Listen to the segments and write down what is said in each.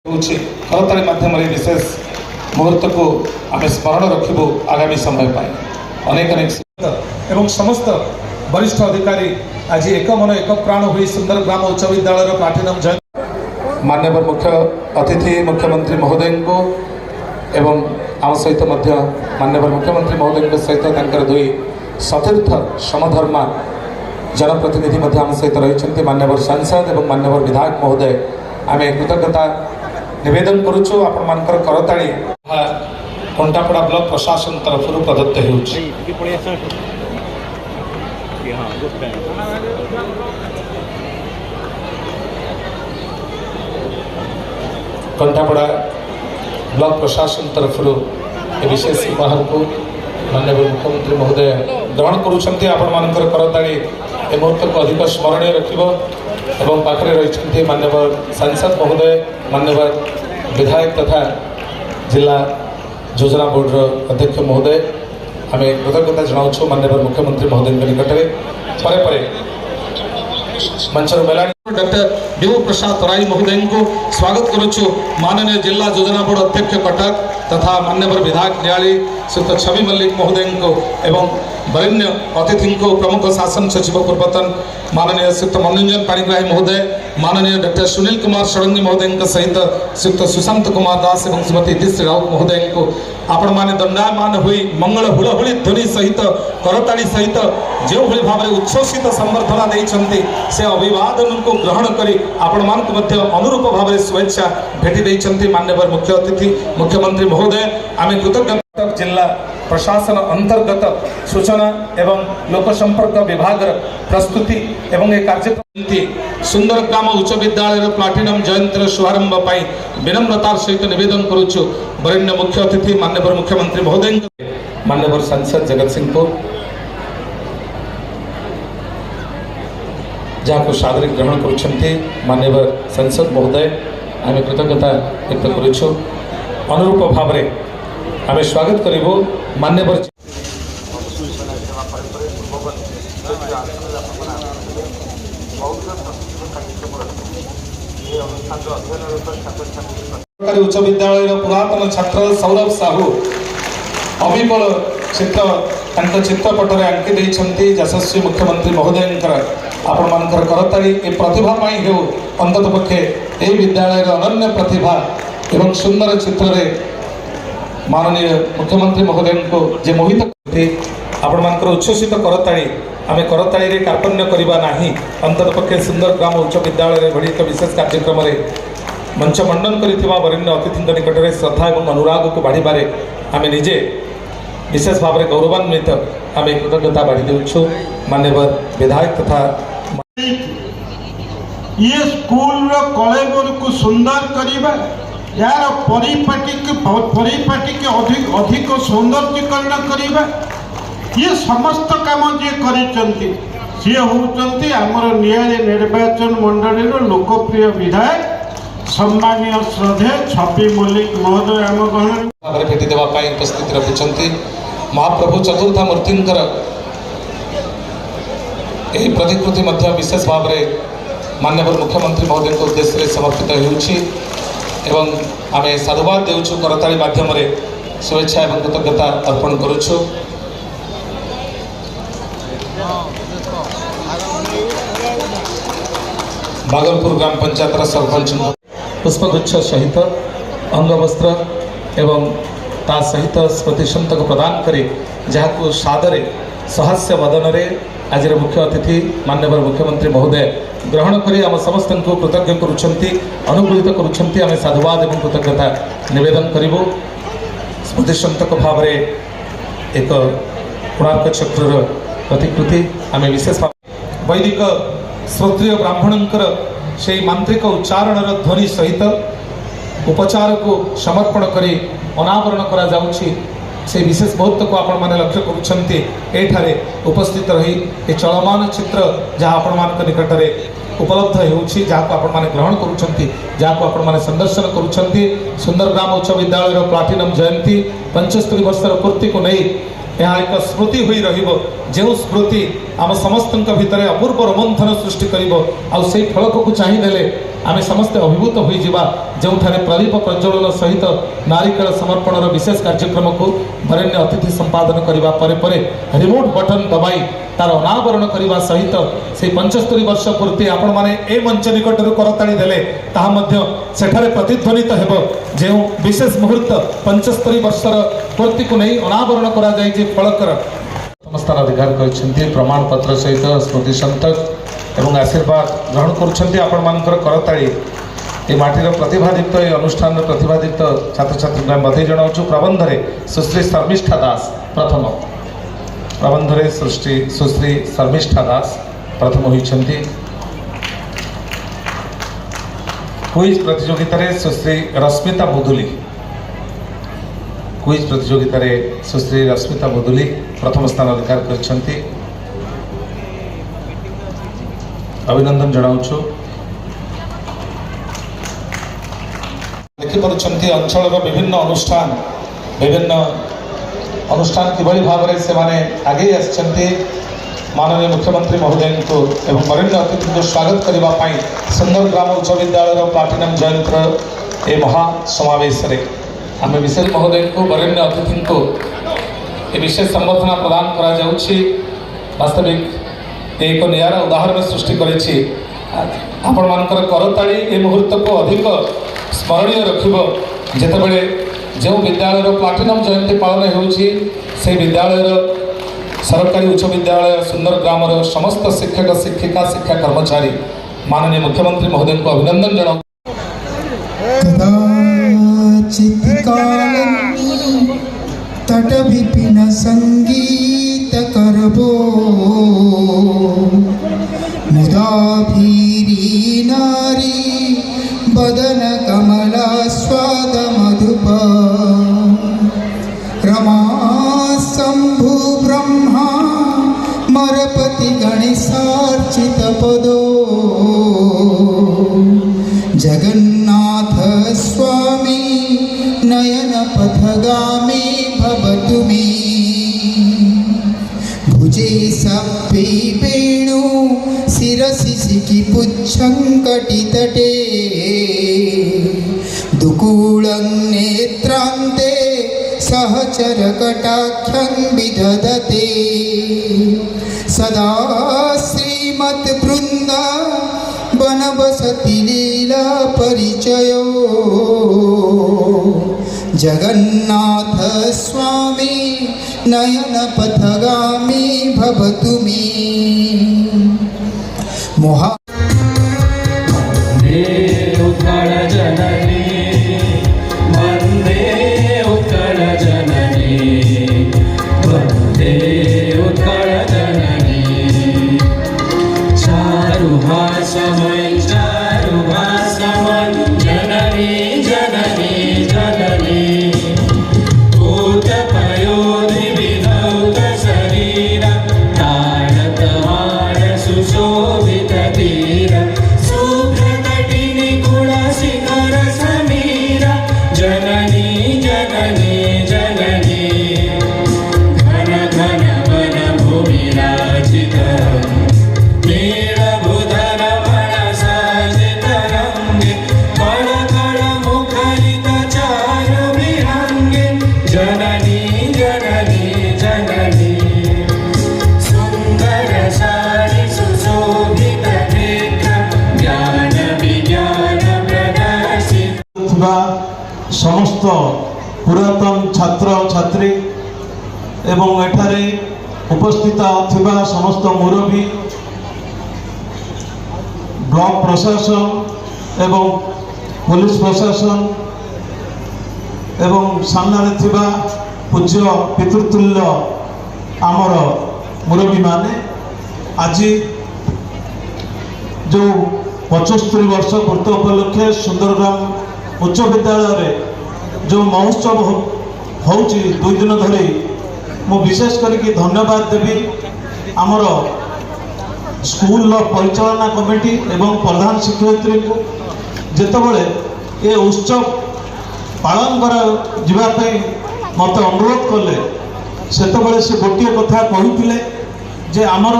करताली माध्यम विशेष मुहूर्त को आम स्मरण रखू आगामी समय पाए अनेक अनेक एवं समस्त वरिष्ठ अधिकारी आज एक मन एक प्राण हुई सुंदर ग्राम उच्च विद्यालय प्लाटिनम जयंती माननीय मुख्य अतिथि मुख्यमंत्री महोदय को एवं आम सहित माननीय मुख्यमंत्री महोदय सहित दुई सतीर्थ समधर्मा जनप्रतिनिधि आम सहित रही माननीय सांसद एवं माननीय विधायक महोदय आम कृतज्ञता निवेदन करुचु आपण करताली कंटापड़ा ब्लॉक प्रशासन तरफ प्रदत्त हो कंटापड़ा ब्लॉक प्रशासन तरफ विशेष उपहार को माननीय मुख्यमंत्री महोदय ग्रहण करुँच करताली ए मुहूर्त को अधिक स्मरणीय रखिबो एवं पाखरे रही माननीय सांसद महोदय माननीय विधायक तथा जिला योजना बोर्ड अध्यक्ष महोदय आम कृतज्ञता जनाऊँ माननीय मुख्यमंत्री महोदय निकट में मंचर मेला डॉक्टर देव प्रसाद तराई महोदय को स्वागत करुचु माननीय जिला योजना बोर्ड अध्यक्ष कटक तथा माननीय विधायक नियाली श्री छवि मल्लिक महोदय को एवं वरेण्य अतिथि को प्रमुख शासन सचिव पूर्वतन माननीय श्री मनोरंजन पाणिग्राही महोदय माननीय डॉक्टर सुनील कुमार षडंगी महोदय सहित श्री सुशांत कुमार दास और श्रीमती इतिश्री राउत महोदय को आपण मैंने दंडायमान हुई मंगल हुड़हुड़ी ध्वनि सहित करताली सहित जो भाव में उच्छ्वसित संबर्धना देते से अभिवादन को ग्रहण कर आपण मानक अनुरूप भाव में शुभेच्छा भेटी देते माननीय मुख्य अतिथि मुख्यमंत्री महोदय आम कृतज्ञ जिला प्रशासन अंतर्गत सूचना एवं लोक संपर्क विभाग प्रस्तुति एवं एक कार्यक्रम सुंदर ग्राम उच्च विद्यालय प्लाटिनम जयंती शुभारंभ पाई विनम्रतार सहित निवेदन करुचु वरेण्य मुख्य अतिथि माननीय मुख्यमंत्री महोदय माननीय सांसद जगत सिंहपुर जहाँ सादर ग्रहण करुँच माननीय सांसद महोदय आम कृतज्ञता व्यक्त करुचु अनुरूप भाव में आम स्वागत करूँ मान्यवर उच्च विद्यालय पुरातन छात्र सौरभ साहू अविकल चित्र चित्रपटरे आंकी देइछन्ति यशस्वी मुख्यमंत्री महोदय आपण मानकर करताली ए प्रतिभा पाई हो अंतत पक्षे ए विद्यालय अनन्य प्रतिभा एवं सुंदर चित्र रे माननीय मुख्यमंत्री महोदय को जे मोहित करते आपण मानकर उच्छ्वसित करताली आम करताली रे कार्पण्य करबा नाही अंतत पक्षे सुंदर ग्राम उच्च विद्यालय भली एक विशेष कार्यक्रम रे मंच मंडन करिथिबा वरेण्य अतिथि निकट में श्रद्धा और अनुराग को बढ़ावे आम निजे विशेष भाव में गौरवान्वित आम कृतज्ञता बढ़ी देउछु माननीय विधायक तथा ये स्कूल कॉलेज को सुंदर करवा यार परिपाटी के अधिक सौंदर्यकरण करवा ये समस्त काम जी करी सी होती आमर नियाली निर्वाचन मंडल लोकप्रिय विधायक सम्मानीय श्रद्धे छवि मल्लिक महोदय आम गहन भेटी देवाई उपस्थित रखिंट महाप्रभु चतुर्था मूर्तिंकर यही प्रतिकृति विशेष भाव में माननीय मुख्यमंत्री महोदय के उद्देश्य समर्पित एवं आम साधुवाद देउछु करताली माध्यम शुभेच्छा और कृतज्ञता अर्पण करुछु भागलपुर ग्राम पंचायत सरपंच पुष्पगुच्छ सहित अंगवस्त्र एवं ता सहित स्मृतिशंत को प्रदान करे जहाँ सादरे सहस्य वदन आज मुख्य अतिथि माननीय मुख्यमंत्री महोदय ग्रहण कर आम समस्त को कृतज्ञ करुँच अनुकूलित करुँच आम साधुवाद और कृतज्ञता निवेदन करूँ स्मृतिशंतक भाव में एक कोणार्क चक्र प्रतिकृति आम विशेष वैदिक श्रोत्रिय ब्राह्मणंकर से मांत्रिक उच्चारण ध्वनि सहित उपचार को समर्पण कर अनावरण करा जाउछि से विशेष मुहूर्त को आपण माने लक्ष्य करुछन्ति एठारे उपस्थित रही ए चलमान चित्र जहाँ आपण मान निकट में उपलब्ध होउछि जहाँ को आपण माने ग्रहण करुछन्ति जहाँ को आपण माने संदर्शन करुछन्ति सुंदर ग्राम उच्च विद्यालय प्लाटिनम जयंती 75 वर्षर पूर्ति को नहीं यहाँ एक स्मृति हुई रहिबो जो स्मृति आम समस्त भितर अपूर्व रोमंथन सृष्टि करिबो आ से फलक को चाहिदेले आम समस्ते अभिभूत हो जो प्रदीप प्रज्वलन सहित नारिकेल समर्पण विशेष कार्यक्रम को वरेण्य अतिथि संपादन करने पर रिमोट बटन दबाई तार अनावरण करने सहित से 75 वर्ष पूर्ति आपण मैंने ए मंच निकटर करताड़ी देले सेठारे प्रतिध्वनित हेबो जो विशेष मुहूर्त 75 वर्षर पूर्ति को नहीं अनावरण करा जाय फलकर समस्तान अधिकार कर प्रमाण पत्र सहित स्मृति संतक एवं आशीर्वाद ग्रहण कर करताड़ी ये माटीर प्रतिभादीप्त ये अनुष्ठान प्रतिभादीप्त छात्र छात्री बधाई जनाऊँ प्रबंधरे सुश्री शर्मिष्ठा दास प्रथम प्रबंधरे सुश्री शर्मिष्ठा दास प्रथम होती क्विज प्रतियोगिता सुश्री रश्मिता मुदुली क्विज प्रतियोगिता सुश्री रश्मिता मुदुली प्रथम स्थान अधिकार कर अभिनंदन जनाऊँ देखिपुंट अंचल विभिन्न अनुष्ठान किभली भाव में से आगे आसछन्ति माननीय मुख्यमंत्री महोदय को एवं वरेण्य अतिथि को स्वागत करने सुंदर ग्राम उच्च विद्यालय प्लाटिनम जयंती ए महासमावेश आम विशेष महोदय को वरेण्य अतिथि को ये विशेष संबर्धना प्रदान करा जाउछि। वास्तविक एक नियारा उदाहरण सृष्टि करेछि आपण मानकर करताली ए मुहूर्त को अधिक स्मरणीय रखिबो जेतेबेले जो विद्यालय प्लाटिनम जयंती पालन होउछि से विद्यालय सरकारी उच्च विद्यालय सुंदर ग्राम समस्त शिक्षक शिक्षिका शिक्षा कर्मचारी माननीय मुख्यमंत्री महोदय को अभिनंदन जनाऊँ। तट विपिन संगीत करबो मुदा भीरी नारी बदन कमला स्वाद मधुप रमा शंभु ब्रह्मा मरपति गणेशार्चित पदो जगन्नाथ स्वामी नयन पथगामी भवतु मे भुजे सप्पे वेणु शिरसि सिखि पुच्छं कटितटे दुकूलं नेत्रान्ते सहचर कटाक्षं विदधते सदा श्रीमत् वृन्दा वनवसति लीला परिचयो जगन्नाथ स्वामी नयन पथगामी भवतु मे मोहा समस्त पुरातन छात्र छात्री एवं एठारे उपस्थित थिबा समस्त मुरबी ब्लॉक प्रशासन एवं पुलिस प्रशासन एवं सामने थिबा पूज्य पितृतुल्य आमर मुरबी माने आज जो 75 वर्ष पूर्त उपलक्षे सुंदरग्राम उच्च विद्यालय जो महोत्सव होउची 2 दिन धरी मु विशेष करके धन्यवाद देवी आमर स्कूल परिचालना कमिटी एवं प्रधान शिक्षयित्री को जेतबले ये उत्सव पालन करा मत अनुरोध कले सेतबले से गोटे कथा कहते जे आमर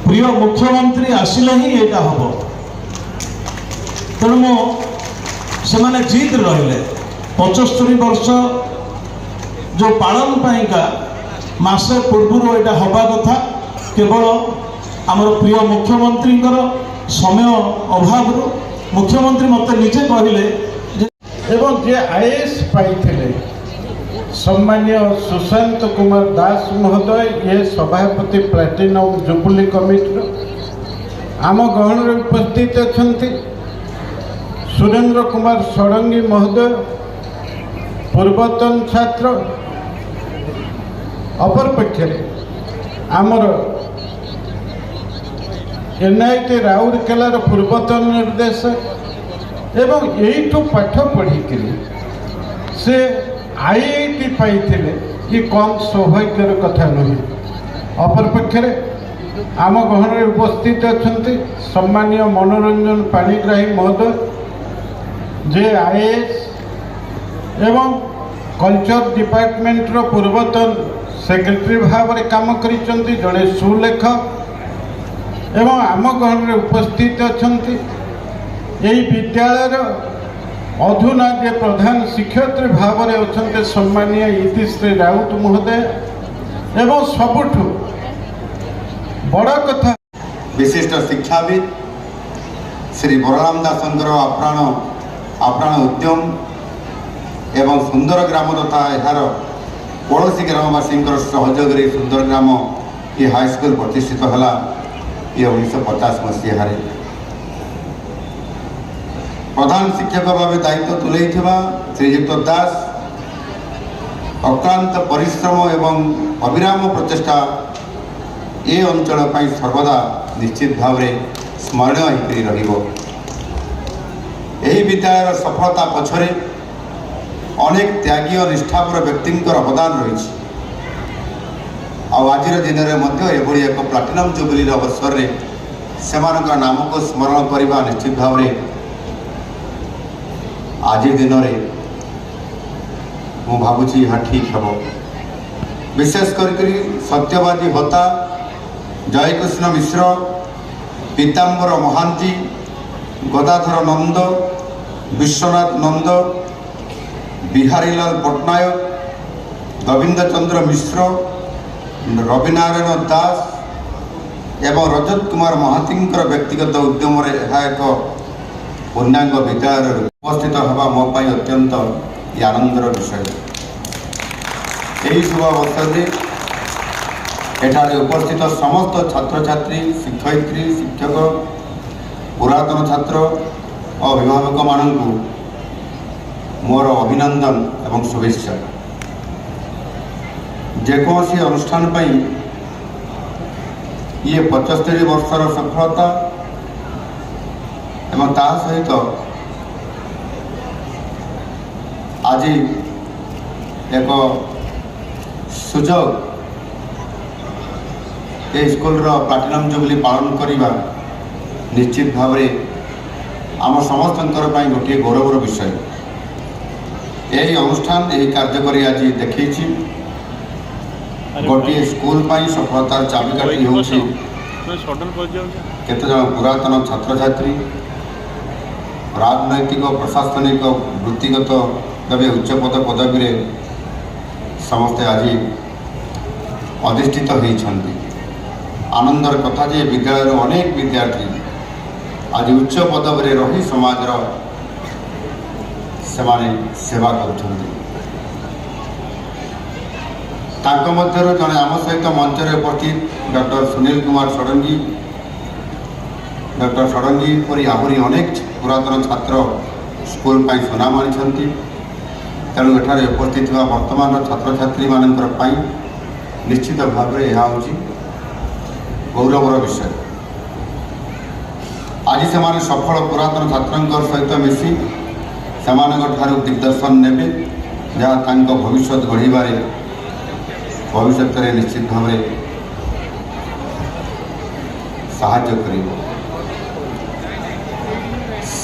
प्रिय मुख्यमंत्री आसिले ही एटा हम ତେଣୁ ମୁଁ ସେମାନେ ଜିଦ୍ ରହିଲେ 75 ବର୍ଷ ଯେଉଁ ପାଳନ ପାଇଁକା ମାସେ ପୂର୍ବରୁ ଏଇଟା ହେବା କଥା, କେବଳ ଆମର ପ୍ରିୟ ମୁଖ୍ୟମନ୍ତ୍ରୀଙ୍କର ସମୟ ଅଭାବରୁ ମୁଖ୍ୟମନ୍ତ୍ରୀ ମୋତେ ନିଜେ କହିଲେ ଯେ ଏବଂ ଯେ ଆଇଏଏସ୍ ପାଇଥିଲେ ସମ୍ମାନୀୟ ସୁଶାନ୍ତ କୁମାର ଦାସ ମହୋଦୟ, ଇଏ ସଭାପତି ପ୍ଲାଟିନମ୍ ଜୁବୁଲି କମିଟିର ଆମ ଗହଣରେ ଉପସ୍ଥିତ ଅଛନ୍ତି। ସୁରେନ୍ଦ୍ର କୁମାର ଷଡ଼ଙ୍ଗୀ ମହୋଦୟ ପୂର୍ବତନ ଛାତ୍ର। ଅପରପକ୍ଷରେ ଆମର ଏନ୍ଆଇଟି ରାଉରକେଲାର ପୂର୍ବତନ ନିର୍ଦ୍ଦେଶକ ଏବଂ ଏଇଠୁ ପାଠ ପଢ଼ିକିରି ସେ ଆଇଆଇଟି ପାଇଥିଲେ, ଏ କମ୍ ସୌଭାଗ୍ୟର କଥା ନୁହେଁ। ଅପରପକ୍ଷରେ ଆମ ଗହଣରେ ଉପସ୍ଥିତ ଅଛନ୍ତି ସମ୍ମାନୀୟ ମନୋରଞ୍ଜନ ପାଣିଗ୍ରାହୀ ମହୋଦୟ, ଯେ ଆଇଏଏସ୍ ଏବଂ କଲଚର ଡିପାର୍ଟମେଣ୍ଟର ପୂର୍ବତନ ସେକ୍ରେଟାରୀ ଭାବରେ କାମ କରିଛନ୍ତି, ଜଣେ ସୁଲେଖକ। ଏବଂ ଆମ ଗହଣରେ ଉପସ୍ଥିତ ଅଛନ୍ତି ଏହି ବିଦ୍ୟାଳୟର ଅଧୁନା ଯେ ପ୍ରଧାନ ଶିକ୍ଷୟତ୍ରୀ ଭାବରେ ଅଛନ୍ତି ସମ୍ମାନୀୟ ଇତିଶ୍ରୀ ରାଉତ ମହୋଦୟ। ଏବଂ ସବୁଠୁ ବଡ଼ କଥା, विशिष्ट शिक्षाविद श्री बलराम दासंकर आप्राण उद्यम एवं सुंदर ग्राम तथा यार पड़ोशी ग्रामवासी सहयोग सुंदर ग्राम ये हाईस्कल प्रतिष्ठित है ये 1950 मसीह प्रधान शिक्षक भाव दायित्व तुले श्रीयुक्त दास अक्लांत परिश्रम एवं अविराम प्रचेषा ये अंचल सर्वदा निश्चित भाव स्मरणीय यही विद्यालय सफलता पछरे अनेक त्यागी और निष्ठापर व्यक्ति अवदान रही। आज दिन में एक प्लाटिनम जुबली अवसर में से नाम को स्मरण करने निश्चित भाव आज दिन में भावुची यहाँ ठीक है। विशेष कर सत्यवादी होता जयकृष्ण मिश्र, पीताम्बर महांती, गदाधर नंद, विश्वनाथ नंद, बिहारीलाल पट्टनायक, गोविंद चंद्र मिश्र, रविनारायण दास एवं रजत कुमार महाती व्यक्तिगत उद्यम एक पूर्णांग विद्यालय उपस्थित हवा मो अत्यंत आनंदर विषय। यही शुभ अवसर में एठारे उपस्थित समस्त छात्र छात्री, शिक्षयित्री, शिक्षक, पुरातन छात्र और अभिभावक मानू मोर अभिनंदन एवं शुभेच्छा। जेकोसी अनुष्ठान पर ये 75 वर्षर सफलता एवं ता सहित आज एक सुजोग ये स्कूल प्लाटिनम जुबली पालन करवा निश्चित भाव आम समस्त गोटे गौरवर विषय। यही अनुष्ठान यही कार्यकरी आज देखी गोटे स्कूल सफलतार चाबिकाठी हूँ केत जन पुरातन छात्र छात्री, राजनैतिक प्रशासनिक वृत्तिगत भाव उच्चपद पदवी समस्ते आज अधिष्ठित होती। आनंदर कथा जे विद्यालय अनेक विद्यार्थी आज उच्च पदवी रही समाज सेवा कर जड़े आम सहित मंच उपस्थित डॉक्टर सुनील कुमार षडंगी, डॉक्टर षडंगी परी आहरी अनेक पुरातन छात्र स्कूल सुनाम आनी तेणु एठारे उपस्थित वर्तमान छात्र छात्री मानकर निश्चित भाव यह हूँ गौरवर विषय। आज से सफल पुरातन छात्र सहित मिसी से दिग्दर्शन ने जहाँ भविष्य गढ़वे भविष्य निश्चित भाव साहाय्य कर।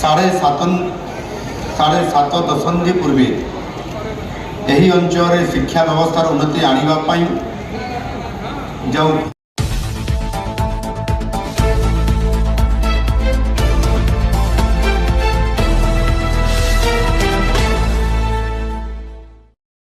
7.5 दशंधि पूर्वे यही अंचल शिक्षा व्यवस्थार उन्नति आने जो